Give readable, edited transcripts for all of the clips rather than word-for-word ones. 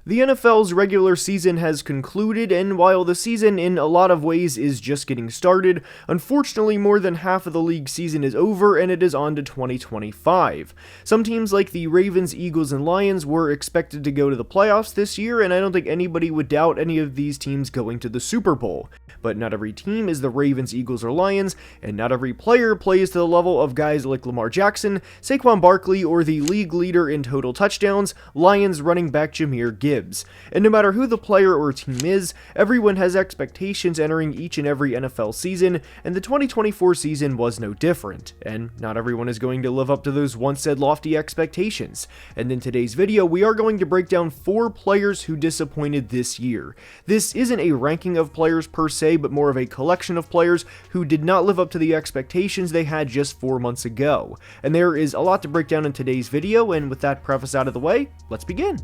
The NFL's regular season has concluded, and while the season in a lot of ways is just getting started, unfortunately more than half of the league season is over and it is on to 2025. Some teams like the Ravens, Eagles, and Lions were expected to go to the playoffs this year, and I don't think anybody would doubt any of these teams going to the Super Bowl. But not every team is the Ravens, Eagles, or Lions, and not every player plays to the level of guys like Lamar Jackson, Saquon Barkley, or the league leader in total touchdowns, Lions running back Jahmyr Gibbs. And no matter who the player or team is, everyone has expectations entering each and every NFL season, and the 2024 season was no different, and not everyone is going to live up to those once said lofty expectations. And in today's video, we are going to break down 4 players who disappointed this year. This isn't a ranking of players per se, but more of a collection of players who did not live up to the expectations they had just 4 months ago. And there is a lot to break down in today's video, and with that preface out of the way, let's begin.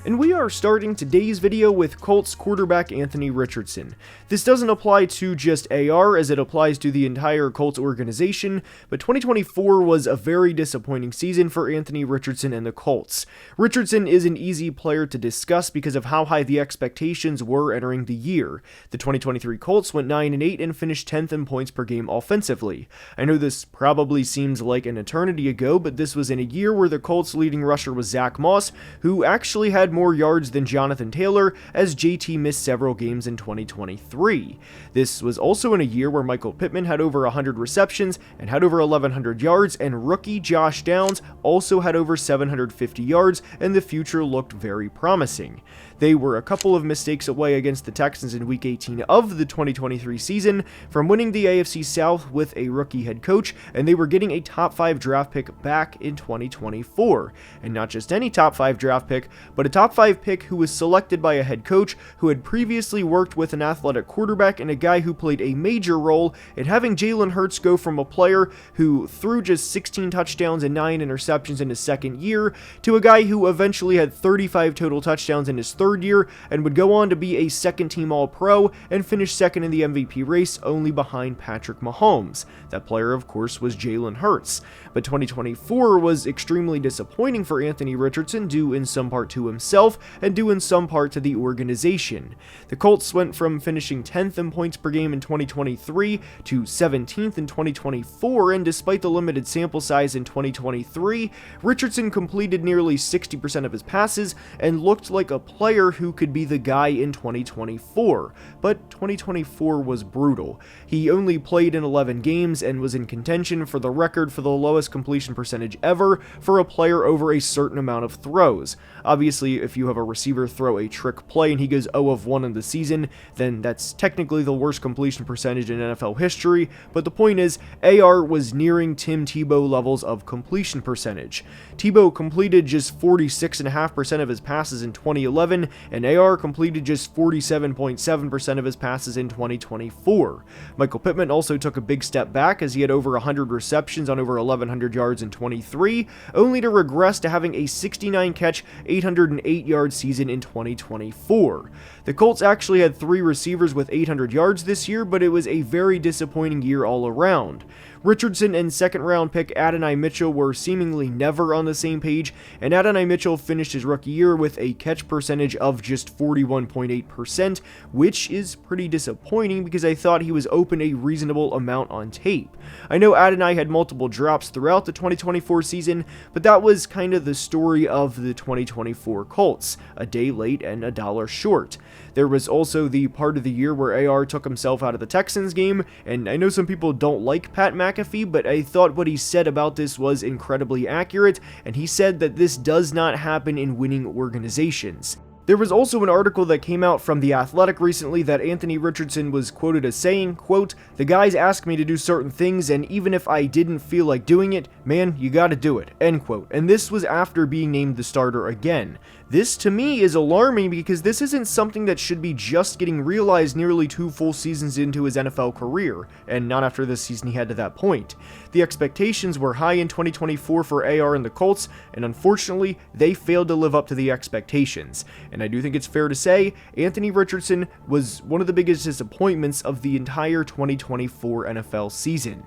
And we are starting today's video with Colts quarterback Anthony Richardson. This doesn't apply to just AR as it applies to the entire Colts organization, but 2024 was a very disappointing season for Anthony Richardson and the Colts. Richardson is an easy player to discuss because of how high the expectations were entering the year. The 2023 Colts went 9-8 and finished 10th in points per game offensively. I know this probably seems like an eternity ago, but this was in a year where the Colts' leading rusher was Zach Moss, who actually had more yards than Jonathan Taylor, as JT missed several games in 2023. This was also in a year where Michael Pittman had over 100 receptions and had over 1,100 yards, and rookie Josh Downs also had over 750 yards, and the future looked very promising. They were a couple of mistakes away against the Texans in Week 18 of the 2023 season from winning the AFC South with a rookie head coach, and they were getting a top 5 draft pick back in 2024. And not just any top 5 draft pick, but a top 5 pick who was selected by a head coach who had previously worked with an athletic quarterback and a guy who played a major role in having Jalen Hurts go from a player who threw just 16 touchdowns and 9 interceptions in his second year to a guy who eventually had 35 total touchdowns in his third year and would go on to be a second-team All-Pro and finish second in the MVP race, only behind Patrick Mahomes. That player, of course, was Jalen Hurts. But 2024 was extremely disappointing for Anthony Richardson, due in some part to himself and due in some part to the organization. The Colts went from finishing 10th in points per game in 2023 to 17th in 2024, and despite the limited sample size in 2023, Richardson completed nearly 60% of his passes and looked like a player who could be the guy in 2024. But 2024 was brutal. He only played in 11 games and was in contention for the record for the lowest completion percentage ever for a player over a certain amount of throws. Obviously, if you have a receiver throw a trick play and he goes 0 of 1 in the season, then that's technically the worst completion percentage in NFL history, but the point is, AR was nearing Tim Tebow levels of completion percentage. Tebow completed just 46.5% of his passes in 2011, and AR completed just 47.7% of his passes in 2024. Michael Pittman also took a big step back as he had over 100 receptions on over 1,100 yards in 23, only to regress to having a 69-catch, 808-yard season in 2024. The Colts actually had 3 receivers with 800 yards this year, but it was a very disappointing year all around. Richardson and second-round pick Adonai Mitchell were seemingly never on the same page, and Adonai Mitchell finished his rookie year with a catch percentage of just 41.8%, which is pretty disappointing because I thought he was open a reasonable amount on tape. I know Adonai had multiple drops throughout the 2024 season, but that was kind of the story of the 2024 Colts, a day late and a dollar short. There was also the part of the year where AR took himself out of the Texans game, and I know some people don't like Pat McAfee, but I thought what he said about this was incredibly accurate, and he said that this does not happen in winning organizations. There was also an article that came out from The Athletic recently that Anthony Richardson was quoted as saying, quote, "The guys ask me to do certain things, and even if I didn't feel like doing it, man, you gotta do it," end quote. And this was after being named the starter again. This to me is alarming because this isn't something that should be just getting realized nearly 2 full seasons into his NFL career, and not after the season he had to that point. The expectations were high in 2024 for AR and the Colts, and unfortunately, they failed to live up to the expectations. And I do think it's fair to say, Anthony Richardson was one of the biggest disappointments of the entire 2024 NFL season.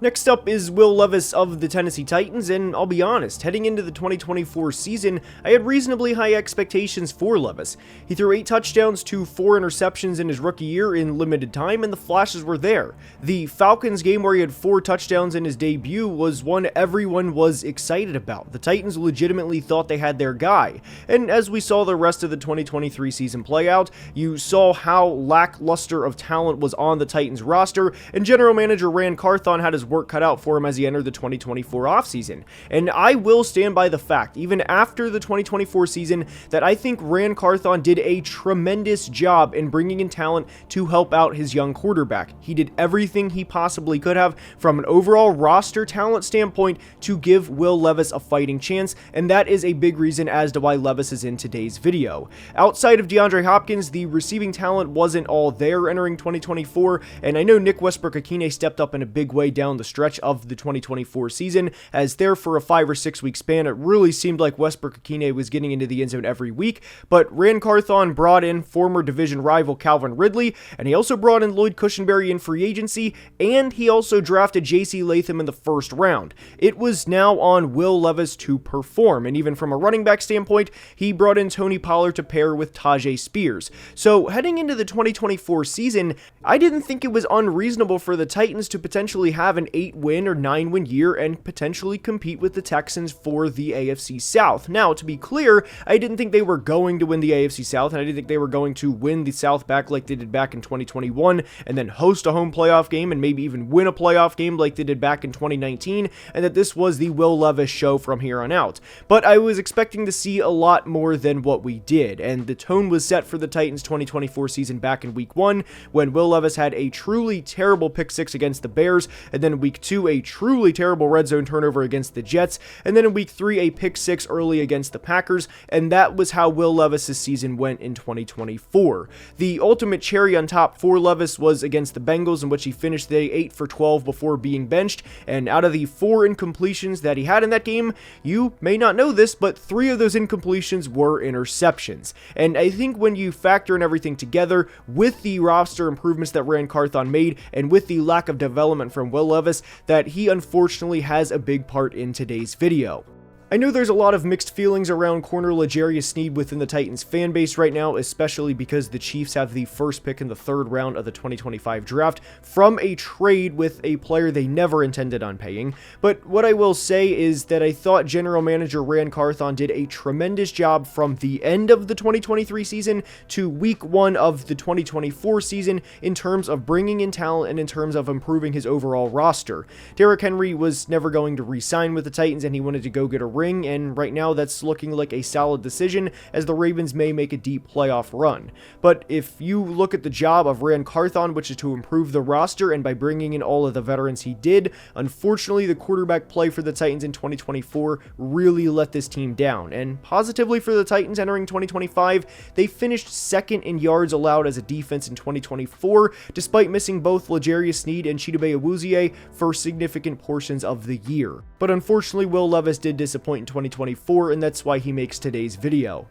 Next up is Will Levis of the Tennessee Titans, and I'll be honest, heading into the 2024 season, I had reasonably high expectations for Levis. He threw 8 touchdowns to 4 interceptions in his rookie year in limited time, and the flashes were there. The Falcons game where he had 4 touchdowns in his debut was one everyone was excited about. The Titans legitimately thought they had their guy, and as we saw the rest of the 2023 season play out, you saw how lackluster of talent was on the Titans roster, and general manager Ran Carthon had his work cut out for him as he entered the 2024 offseason. And I will stand by the fact, even after the 2024 season, that I think Ran Carthon did a tremendous job in bringing in talent to help out his young quarterback. He did everything he possibly could have from an overall roster talent standpoint to give Will Levis a fighting chance, and that is a big reason as to why Levis is in today's video. Outside of DeAndre Hopkins, the receiving talent wasn't all there entering 2024, and I know Nick Westbrook-Akine stepped up in a big way down the stretch of the 2024 season, as there for a 5 or 6 week span, it really seemed like Westbrook-Akine was getting into the end zone every week, but Ran Carthon brought in former division rival Calvin Ridley, and he also brought in Lloyd Cushenberry in free agency, and he also drafted J.C. Latham in the first round. It was now on Will Levis to perform, and even from a running back standpoint, he brought in Tony Pollard to pair with Tajay Spears. So heading into the 2024 season, I didn't think it was unreasonable for the Titans to potentially have an 8-win or 9-win year and potentially compete with the Texans for the AFC South. Now, to be clear, I didn't think they were going to win the AFC South, and I didn't think they were going to win the South back like they did back in 2021, and then host a home playoff game and maybe even win a playoff game like they did back in 2019, and that this was the Will Levis show from here on out. But I was expecting to see a lot more than what we did, and the tone was set for the Titans 2024 season back in week 1, when Will Levis had a truly terrible pick 6 against the Bears, and then in week 2, a truly terrible red zone turnover against the Jets, and then in week 3, a pick 6 early against the Packers, and that was how Will Levis' season went in 2024. The ultimate cherry on top for Levis was against the Bengals, in which he finished the day 8 for 12 before being benched, and out of the 4 incompletions that he had in that game, you may not know this, but 3 of those incompletions were interceptions. And I think when you factor in everything together, with the roster improvements that Ran Carthon made, and with the lack of development from Will Levis, that he unfortunately has a big part in today's video. I know there's a lot of mixed feelings around corner L'Jarius Sneed within the Titans fan base right now, especially because the Chiefs have the first pick in the 3rd round of the 2025 draft from a trade with a player they never intended on paying. But what I will say is that I thought general manager Ran Carthon did a tremendous job from the end of the 2023 season to week 1 of the 2024 season in terms of bringing in talent and in terms of improving his overall roster. Derrick Henry was never going to re-sign with the Titans, and he wanted to go get a ring, and right now that's looking like a solid decision, as the Ravens may make a deep playoff run. But if you look at the job of Ran Carthon, which is to improve the roster, and by bringing in all of the veterans he did, unfortunately the quarterback play for the Titans in 2024 really let this team down. And positively for the Titans entering 2025, they finished 2nd in yards allowed as a defense in 2024, despite missing both L'Jarius Sneed and Chidobe Awuzie for significant portions of the year. But unfortunately, Will Levis did disappoint in 2024, and that's why he makes today's video.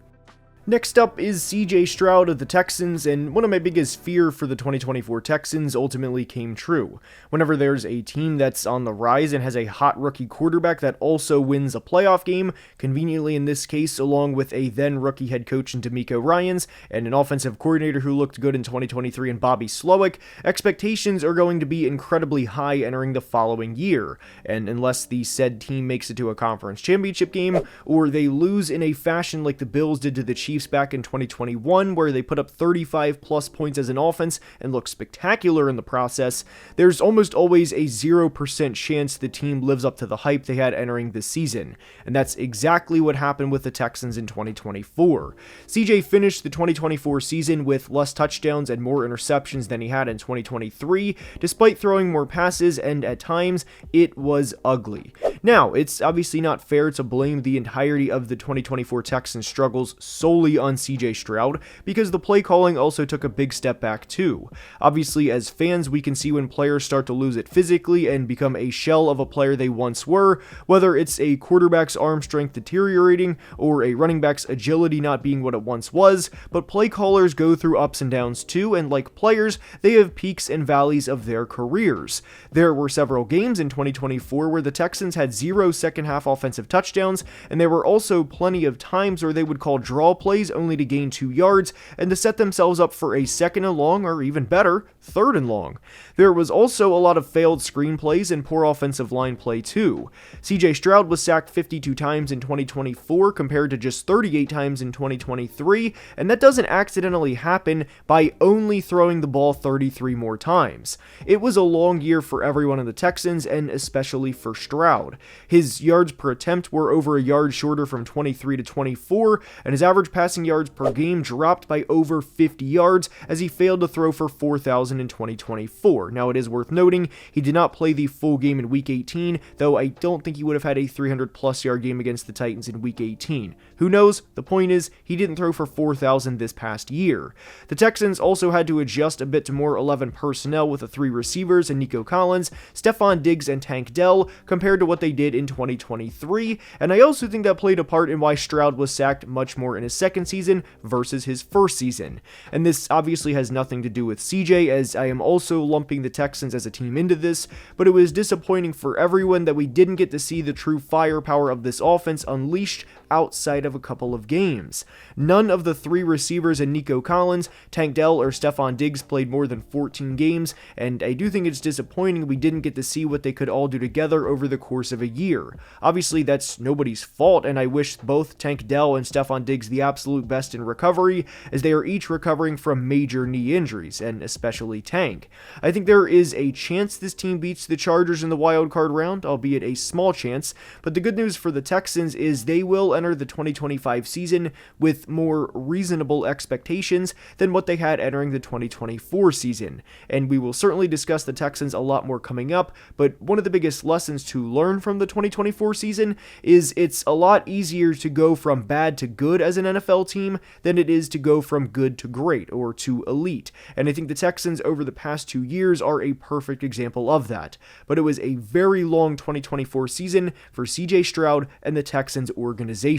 Next up is CJ Stroud of the Texans, and one of my biggest fears for the 2024 Texans ultimately came true. Whenever there's a team that's on the rise and has a hot rookie quarterback that also wins a playoff game, conveniently in this case along with a then rookie head coach in DeMeco Ryans and an offensive coordinator who looked good in 2023 in Bobby Slowick, expectations are going to be incredibly high entering the following year. And unless the said team makes it to a conference championship game, or they lose in a fashion like the Bills did to the Chiefs back in 2021, where they put up 35 plus points as an offense and looked spectacular in the process, there's almost always a 0% chance the team lives up to the hype they had entering the season. And that's exactly what happened with the Texans in 2024. CJ finished the 2024 season with less touchdowns and more interceptions than he had in 2023, despite throwing more passes, and at times it was ugly. Now, it's obviously not fair to blame the entirety of the 2024 Texans struggles solely fully on CJ Stroud, because the play calling also took a big step back too. Obviously, as fans, we can see when players start to lose it physically and become a shell of a player they once were, whether it's a quarterback's arm strength deteriorating or a running back's agility not being what it once was, but play callers go through ups and downs too, and like players, they have peaks and valleys of their careers. There were several games in 2024 where the Texans had 0 second half offensive touchdowns, and there were also plenty of times where they would call draw plays only to gain 2 yards and to set themselves up for a 2nd and long, or even better, 3rd and long. There was also a lot of failed screen plays and poor offensive line play too. CJ Stroud was sacked 52 times in 2024 compared to just 38 times in 2023, and that doesn't accidentally happen by only throwing the ball 33 more times. It was a long year for everyone in the Texans, and especially for Stroud. His yards per attempt were over a yard shorter from 23 to 24, and his average passing yards per game dropped by over 50 yards as he failed to throw for 4,000 in 2024. Now, it is worth noting he did not play the full game in Week 18, though I don't think he would have had a 300-plus yard game against the Titans in Week 18. Who knows? The point is, he didn't throw for 4,000 this past year. The Texans also had to adjust a bit to more 11 personnel with the 3 receivers and Nico Collins, Stephon Diggs, and Tank Dell compared to what they did in 2023, and I also think that played a part in why Stroud was sacked much more in his second season versus his first season. And this obviously has nothing to do with CJ, as I am also lumping the Texans as a team into this, but it was disappointing for everyone that we didn't get to see the true firepower of this offense unleashed outside of a couple of games. None of the 3 receivers and Nico Collins, Tank Dell, or Stephon Diggs played more than 14 games, and I do think it's disappointing we didn't get to see what they could all do together over the course of a year. Obviously, that's nobody's fault, and I wish both Tank Dell and Stephon Diggs the absolute best in recovery, as they are each recovering from major knee injuries, and especially Tank. I think there is a chance this team beats the Chargers in the wild card round, albeit a small chance, but the good news for the Texans is they will enter the 2025 season with more reasonable expectations than what they had entering the 2024 season, and we will certainly discuss the Texans a lot more coming up, but one of the biggest lessons to learn from the 2024 season is it's a lot easier to go from bad to good as an NFL team than it is to go from good to great or to elite, and I think the Texans over the past 2 years are a perfect example of that. But it was a very long 2024 season for CJ Stroud and the Texans organization.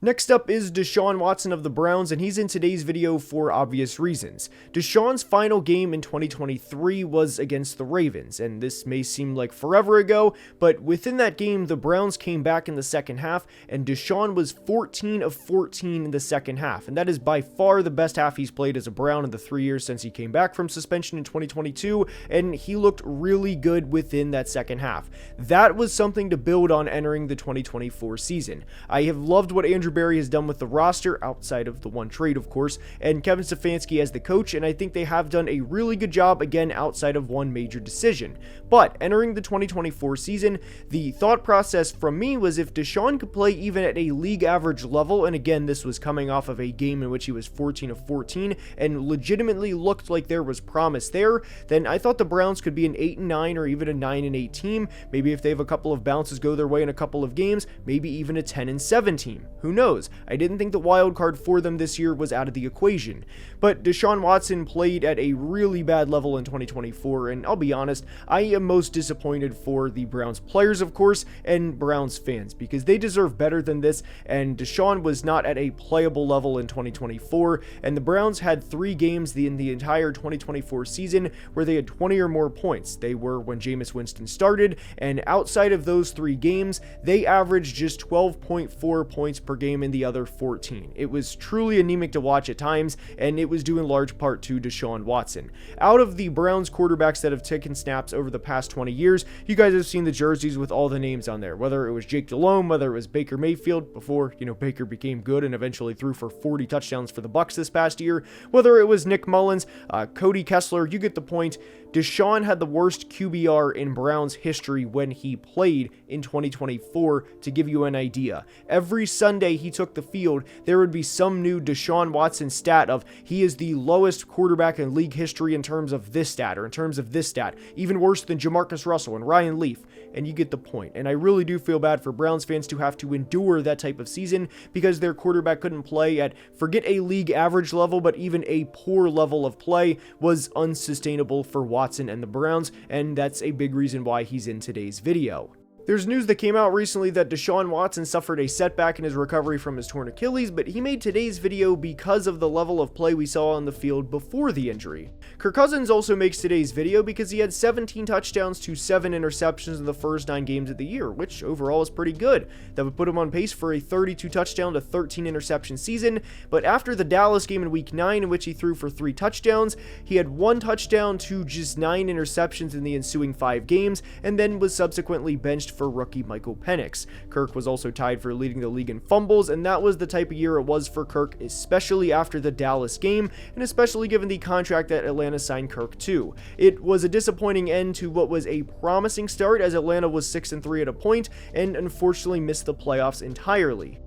Next up is Deshaun Watson of the Browns, and he's in today's video for obvious reasons. Deshaun's final game in 2023 was against the Ravens, and this may seem like forever ago, but within that game, the Browns came back in the second half, and Deshaun was 14 of 14 in the second half, and that is by far the best half he's played as a Brown in the 3 years since he came back from suspension in 2022, and he looked really good within that second half. That was something to build on entering the 2024 season. I have loved what Andrew Barry has done with the roster, outside of the one trade, of course, and Kevin Stefanski as the coach, and I think they have done a really good job, again, outside of one major decision. But entering the 2024 season, the thought process from me was if Deshaun could play even at a league average level, and again, this was coming off of a game in which he was 14 of 14 and legitimately looked like there was promise there, then I thought the Browns could be an 8-9 or even a 9-8 team. Maybe if they have a couple of bounces go their way in a couple of games, maybe even a 10-7 team. Who knows? I didn't think the wild card for them this year was out of the equation. But Deshaun Watson played at a really bad level in 2024, and I'll be honest, I am most disappointed for the Browns players, of course, and Browns fans, because they deserve better than this, and Deshaun was not at a playable level in 2024, and the Browns had 3 games in the entire 2024 season where they had 20 or more points. They were when Jameis Winston started, and outside of those 3 games, they averaged just 12.4 points per game in the other 14. It was truly anemic to watch at times, and it was due in large part to Deshaun Watson. Out of the Browns quarterbacks that have taken snaps over the past 20 years, you guys have seen the jerseys with all the names on there, whether it was Jake Delhomme, whether it was Baker Mayfield, before, Baker became good and eventually threw for 40 touchdowns for the Bucs this past year, whether it was Nick Mullins, Cody Kessler, you get the point. Deshaun had the worst QBR in Browns history when he played in 2024, to give you an idea. Every Sunday he took the field, there would be some new Deshaun Watson stat of he is the lowest quarterback in league history in terms of this stat, or in terms of this stat, even worse than Jamarcus Russell and Ryan Leaf. and you get the point. And I really do feel bad for Browns fans to have to endure that type of season because their quarterback couldn't play at, forget a league average level, but even a poor level of play was unsustainable for Watson and the Browns, and that's a big reason why he's in today's video. There's news that came out recently that Deshaun Watson suffered a setback in his recovery from his torn Achilles, but he made today's video because of the level of play we saw on the field before the injury. Kirk Cousins also makes today's video because he had 17 touchdowns to 7 interceptions in the first 9 games of the year, which overall is pretty good. That would put him on pace for a 32 touchdown to 13 interception season, but after the Dallas game in week 9 in which he threw for 3 touchdowns, he had 1 touchdown to just 9 interceptions in the ensuing 5 games, and then was subsequently benched for rookie Michael Penix. Kirk was also tied for leading the league in fumbles, and that was the type of year it was for Kirk, especially after the Dallas game, and especially given the contract that Atlanta signed Kirk to. It was a disappointing end to what was a promising start, as Atlanta was 6-3 at a point, and unfortunately missed the playoffs entirely.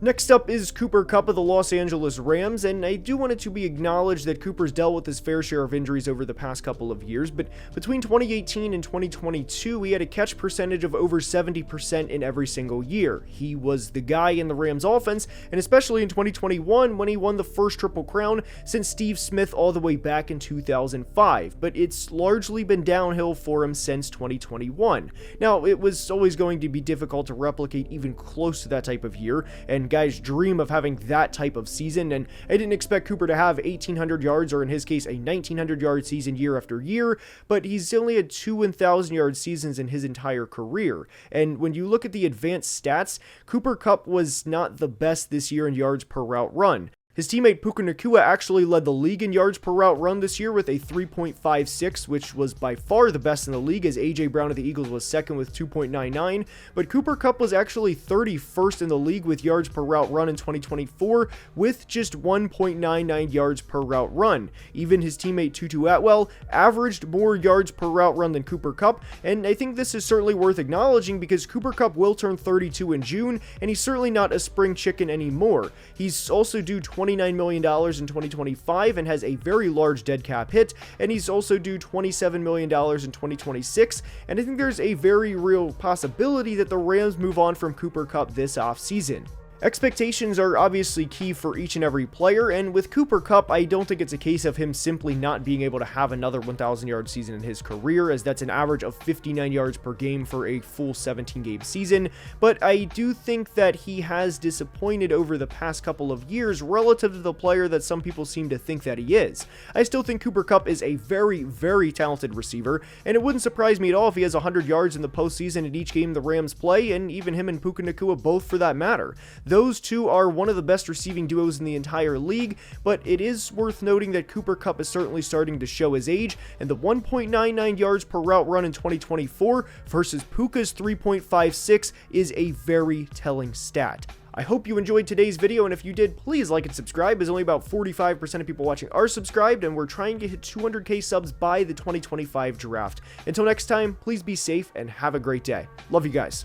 Next up is Cooper Kupp of the Los Angeles Rams, and I do want it to be acknowledged that Cooper's dealt with his fair share of injuries over the past couple of years, but between 2018 and 2022, he had a catch percentage of over 70% in every single year. He was the guy in the Rams offense, and especially in 2021 when he won the first Triple Crown since Steve Smith all the way back in 2005, but it's largely been downhill for him since 2021. Now, it was always going to be difficult to replicate even close to that type of year, and guys dream of having that type of season, and I didn't expect Cooper to have 1,800 yards, or in his case, a 1,900 yard season year after year, but he's only had 2 1,000 yard seasons in his entire career. And when you look at the advanced stats, Cooper Kupp was not the best this year in yards per route run. His teammate Puka Nacua actually led the league in yards per route run this year with a 3.56, which was by far the best in the league, as A.J. Brown of the Eagles was second with 2.99, but Cooper Kupp was actually 31st in the league with yards per route run in 2024 with just 1.99 yards per route run. Even his teammate Tutu Atwell averaged more yards per route run than Cooper Kupp, and I think this is certainly worth acknowledging because Cooper Kupp will turn 32 in June, and he's certainly not a spring chicken anymore. He's also due $29 million in 2025 and has a very large dead cap hit, and he's also due $27 million in 2026, and I think there's a very real possibility that the Rams move on from Cooper Kupp this offseason. Expectations are obviously key for each and every player, and with Cooper Kupp, I don't think it's a case of him simply not being able to have another 1,000 yard season in his career, as that's an average of 59 yards per game for a full 17 game season, but I do think that he has disappointed over the past couple of years relative to the player that some people seem to think that he is. I still think Cooper Kupp is a very, very talented receiver, and it wouldn't surprise me at all if he has 100 yards in the postseason in each game the Rams play, and even him and Puka Nacua both for that matter. Those two are one of the best receiving duos in the entire league, but it is worth noting that Cooper Kupp is certainly starting to show his age, and the 1.99 yards per route run in 2024 versus Puka's 3.56 is a very telling stat. I hope you enjoyed today's video, and if you did, please like and subscribe, as only about 45% of people watching are subscribed, and we're trying to hit 200k subs by the 2025 draft. Until next time, please be safe and have a great day. Love you guys.